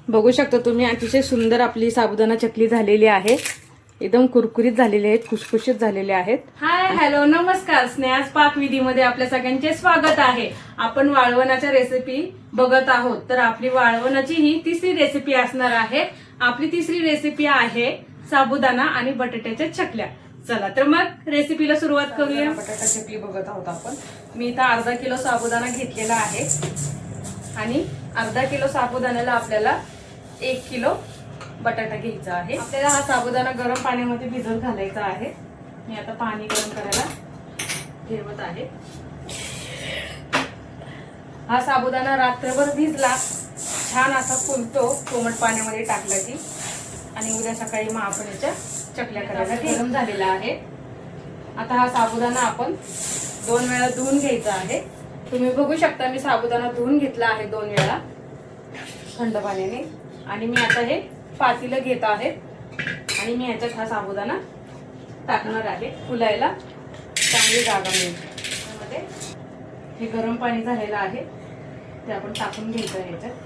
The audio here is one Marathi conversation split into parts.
बघू शकता तुम्ही अतिशय सुंदर आपली साबुदाणा चकली झालेली आहे। एकदम कुरकुरीत झालेले आहेत, खुशखुशीत झालेले आहेत। हाय हॅलो नमस्कार, स्नेहाज पाकविधीमध्ये आपल्या सगळ्यांचे स्वागत आहे। आपण वाळवणाच्या रेसिपी बघत आहोत, तर आपली वाळवणाची ही तिसरी रेसिपी असणार आहे। आपली तिसरी रेसिपी आहे साबुदाणा आणि बटाट्याच्या चकल्या। चला तर मग रेसिपीला सुरुवात करूया। बटाटा चकली बघत आहोत आपण। मी इथं अर्धा किलो साबुदाणा घेतलेला आहे आणि अर्धा किलो साबुदाण्याला आपल्याला 1 किलो बटाटा घ्यायचा आहे। आपल्याला हा साबुदाणा गरम पाण्यामध्ये भिजत घालायचा आहे। मी आता पाणी गरम करायला ठेवत आहे। हा साबुदाणा रात्रभर भिजला, छान असा फुलतो कोमट पाण्यामध्ये टाकला की, आणि उद्या सकाळी मग आपण याच्या चकल्या करायला गरम झालेला आहे। आता हा साबुदाणा आपण 2 वेळा धुवून घ्यायचा आहे। तुम्ही बघू शकता मी साबुदाणा धुवून घेतला आहे 2 वेळा थंड पाण्याने। आणि मी आता हे पातेलं घेत आहे आणि मी याच्यात हा साबुदाणा टाकणार आहे फुलायला चांगली जागा मिळेल। त्यामध्ये हे गरम पाणी झालेलं आहे ते आपण टाकून घ्यायचं आहे याच्यात।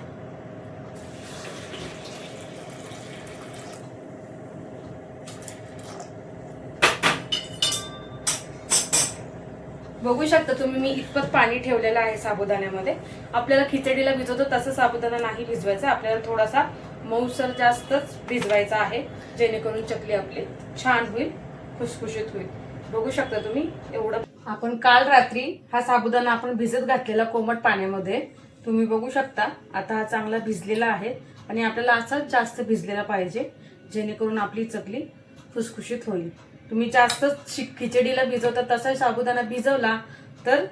बघू शकता तुम्ही मी इतपत पाणी ठेवलेलं आहे साबुदाण्यामध्ये। आपल्याला खिचडीला भिजवतो तसं साबुदाणा नाही भिजवायचा, आपल्याला थोडासा मऊसर जास्तच भिजवायचा आहे, जेणेकरून चकली आपली छान होईल, खुसखुशीत होईल। बघू शकता तुम्ही एवढं। आपण काल रात्री हा साबुदाणा आपण भिजत घातलेला कोमट पाण्यामध्ये, तुम्ही बघू शकता आता हा चांगला भिजलेला आहे आणि आपल्याला असाच जास्त भिजलेला पाहिजे, जेणेकरून आपली चकली खुसखुशीत होईल। तुम्ही जास्त खिचडीला भिजवता तसा साबुदाणा भिजवला तर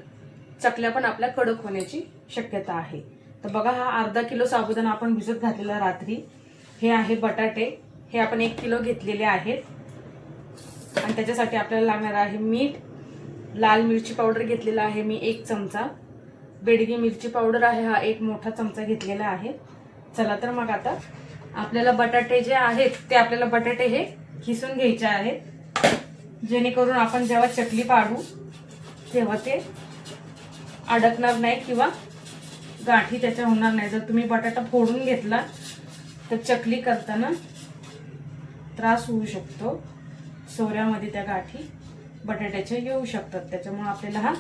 चकल्या पण आपल्या कडक होण्याची शक्यता आहे। तर बघा हा अर्धा किलो साबुदाणा आपण भिजत घातलेला रात्री। हे आहे बटाटे, हे आपण 1 किलो घेतलेले आहेत आणि त्याच्यासाठी आपल्याला लागणार आहे मीठ, लाल मिरची पावडर घेतलेला आहे मी 1 चमचा, बेडगी मिरची पावडर आहे हा 1 मोठा चमचा घेतलेला आहे। चला तर मग आता आपल्याला बटाटे जे आहेत ते आपल्याला बटाटे हे खिसून घ्यायचे आहेत, जेणेकरून आपण जेव्हा चकली पाडू तेव्हा ते अडकणार नाही किंवा गाठी त्याच्या होणार नाही। जर तुम्ही बटाटा फोडून घेतला तर चकली करताना त्रास होऊ शकतो, सोऱ्यामध्ये त्या गाठी बटाट्याच्या येऊ शकतात। त्याच्यामुळे आपल्याला हा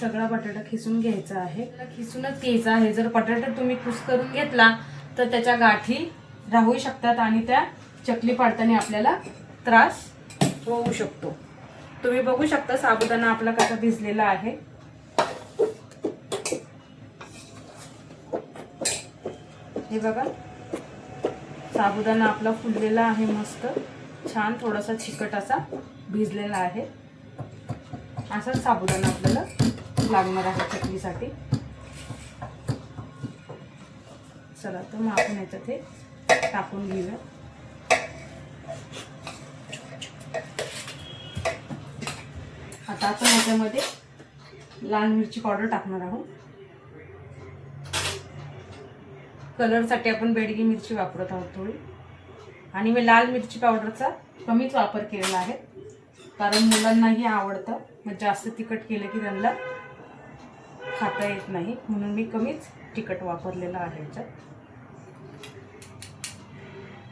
सगळा बटाटा खिसून घ्यायचा आहे, खिसूनच घ्यायचा आहे। जर बटाटा तुम्ही कुस करून घेतला तर त्याच्या गाठी राहू शकतात आणि त्या चकली पाडताना आपल्याला त्रास होऊ शकतो। तुम्ही बघू शकता साबुदाणा आपला कसा भिजलेला आहे। हे बघा साबुदाणा आपला फुललेला आहे, मस्त छान थोडासा चिकट असा भिजलेला आहे। असाच साबुदाणा आपल्याला लागणार आहे चकलीसाठी। चला तर मग आपण याच्यात हे टाकून घेऊया। आता आपण याच्यामध्ये लाल मिरची पावडर टाकणार आहोत। कलरसाठी आपण बेडगी मिरची वापरत आहोत थोडी, आणि मी लाल मिरची पावडरचा कमीच वापर केलेला आहे, कारण मुलांनाही आवडतं। मग जास्त तिखट केलं की त्यांना खाता येत नाही, म्हणून मी कमीच तिखट वापरलेलं आहे याच्यात।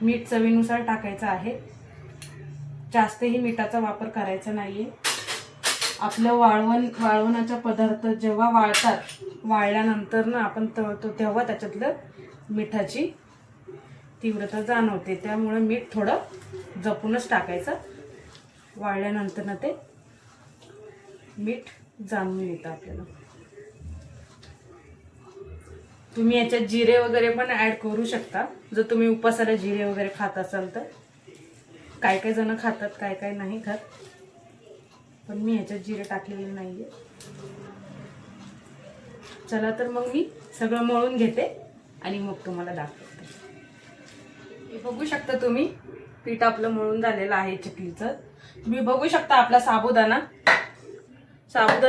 मीठ चवीनुसार टाकायचं आहे, जास्तही मिठाचा वापर करायचा नाहीये। आपलं वाळवणाचा पदार्थ जेव्हा वाळतात, वाळल्यानंतर ना आपण तळतो तेव्हा त्याच्यातलं मिठाची तीव्रता जाणवते, त्यामुळे मीठ थोडं जपूनच टाकायचं। वाळल्यानंतर ना ते मीठ जाणून येतं आपल्याला। तुम्ही याच्यात जिरे वगैरे पण ऍड करू शकता, जर तुम्ही उपासाला जिरे वगैरे खात असाल तर। काय काय जण खातात, काय काय नाही खात, पण मी ह्याच्यात जिरे टाकलेले नाहीये। चला तर मग मी सगळं मळून घेते आणि मग तुम्हाला दाखवते। हे बघू शकता तुम्ही पीठ आपलं मळून झालेलं आहे चकलीचं। तुम्ही बघू शकता आपला साबुदाणा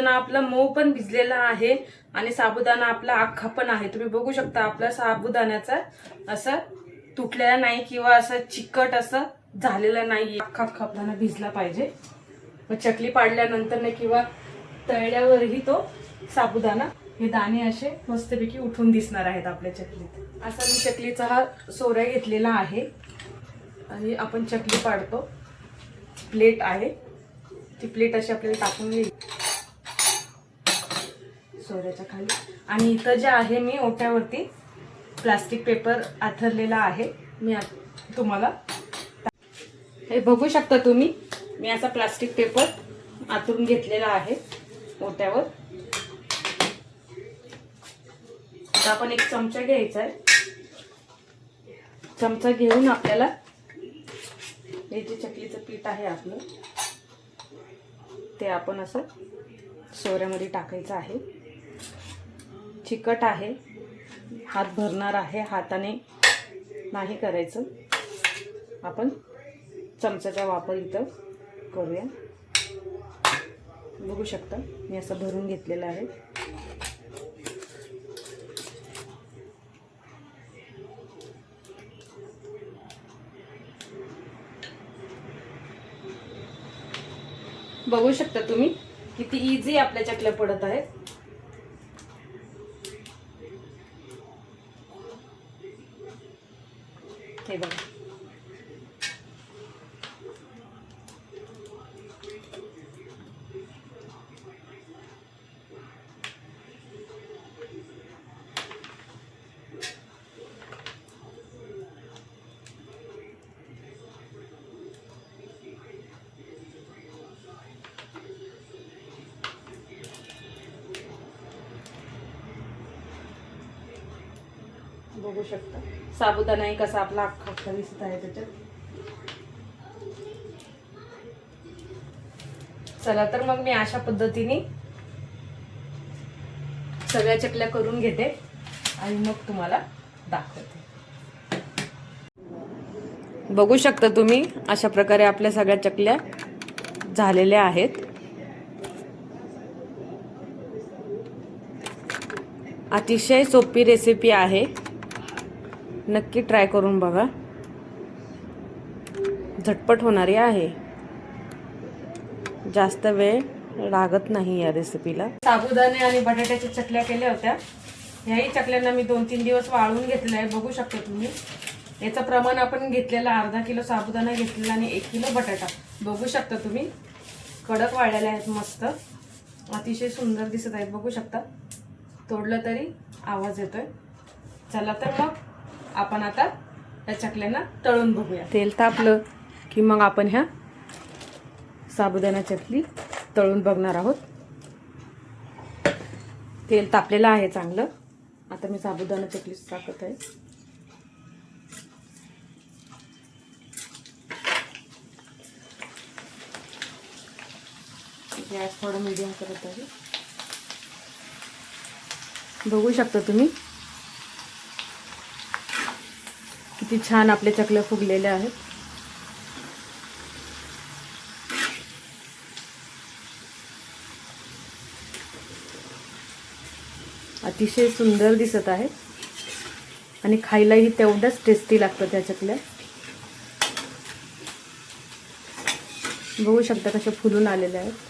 आपला मऊ पण भिजलेला आहे आणि साबुदाणा आपला अख्खा पण आहे। तुम्ही बघू शकता आपला साबुदाण्याचा असं तुटलेला नाही किंवा असं चिकट असं झालेलं नाही, अख्खा आपल्याला भिजला पाहिजे। मग चकली पाडल्यानंतर किंवा तळल्यावरही तो साबुदाणा हे दाणे असे मस्तपैकी उठून दिसणार आहेत आपल्या चकलीत. असा मी चकलीचा हा सोऱ्या घेतलेला आहे आणि आपण चकली पाडतो. प्लेट आहे, ती प्लेट अशी आपल्याला टाकून घेईल सोऱ्याच्या खाली. आणि इथं जे आहे मी ओट्यावरती प्लास्टिक पेपर आथरलेला आहे. मी तुम्हाला हे बघू शकता तुम्ही, मी असा प्लास्टिक पेपर आथरून घेतलेला आहे ओट्यावर. आता आपण एक चमचा घ्यायचा आहे. चमचा घेऊन आपल्याला हे जे चकलीचं पीठ आहे आपलं ते आपण असं सोऱ्यामध्ये टाकायचं आहे. चिकट आहे, हात भरणार आहे, हाताने नाही करायचं. आपण चमच्याचा वापर इथं करूया. बघू शकता मी असं भरून घेतलेलं आहे. बघू शकता तुम्ही किती इझी आपल्या चकल्या पडत आहेत. हे बघा, बघू शकता साबुदाणाही कसा आपला अख्खा अख्खा दिसत आहे त्याच्यात. चला तर मग मी अशा पद्धतीने सगळ्या चकल्या करून घेते आणि मग तुम्हाला दाखवते. बघू शकता तुम्ही अशा प्रकारे आपल्या सगळ्या चकल्या झालेल्या आहेत. अतिशय सोपी रेसिपी आहे, नक्की ट्राय करून बघा. झटपट होणारी आहे, जास्त वेळ लागत नाही या रेसिपीला. साबुदाणे आणि बटाट्याच्या चकल्या केल्या होत्या. ह्याही चकल्यांना मी 2-3 दिवस वाळवून घेतलं आहे. बघू शकता तुम्ही याचं प्रमाण आपण घेतलेलं 1/2 किलो साबुदाणा घेतलेला आणि 1 किलो बटाटा. बघू शकता तुम्ही कडक वाळलेले आहेत, मस्त अतिशय सुंदर दिसत आहेत. बघू शकता तोडलं तरी आवाज येतोय. चला तर मग आपण आता या चकल्यांना तळून बघूया. तेल तापलं की मग आपण ह्या साबुदाणा चकली तळून बघणार आहोत. तेल तापलेलं आहे चांगलं. आता मी साबुदाणा चकली टाकत आहे. गॅस थोडं मीडियम करत आहे. बघू शकता तुम्ही किती छान आपल्या चकल्या फुगलेल्या आहेत. अतिशय सुंदर दिसत आहे आणि खायलाही तेवढंच टेस्टी लागतं त्या चकल्या. बघू शकता कशा फुलून आलेल्या आहेत.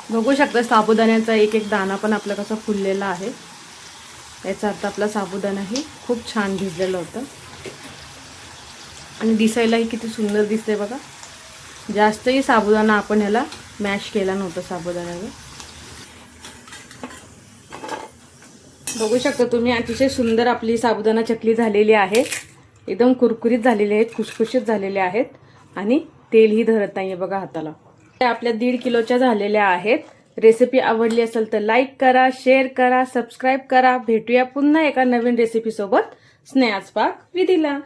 बघू शकता साबुदाण्याचा एक एक दाणा पण आपला कसा फुललेला आहे. याचा अर्थ आपला साबुदाणाही खूप छान भिजलेला होता आणि दिसायलाही किती सुंदर दिसते बघा. जास्तही साबुदाणा आपण ह्याला मॅश केला नव्हता साबुदाण्याला. बघू शकता तुम्ही अतिशय सुंदर आपली साबुदाणा चकली झालेली आहे. एकदम कुरकुरीत झालेली आहेत, खुसखुशीत झालेले आहेत आणि तेलही धरत नाहीये बघा हाताला. आपल्या 1.5 किलोच्या झालेल्या आहेत. रेसिपी आवडली असेल तर लाईक करा, शेअर करा, सबस्क्राईब करा. भेटूया पुन्हा एका नवीन रेसिपी सोबत स्नेहाच पाक विधीला.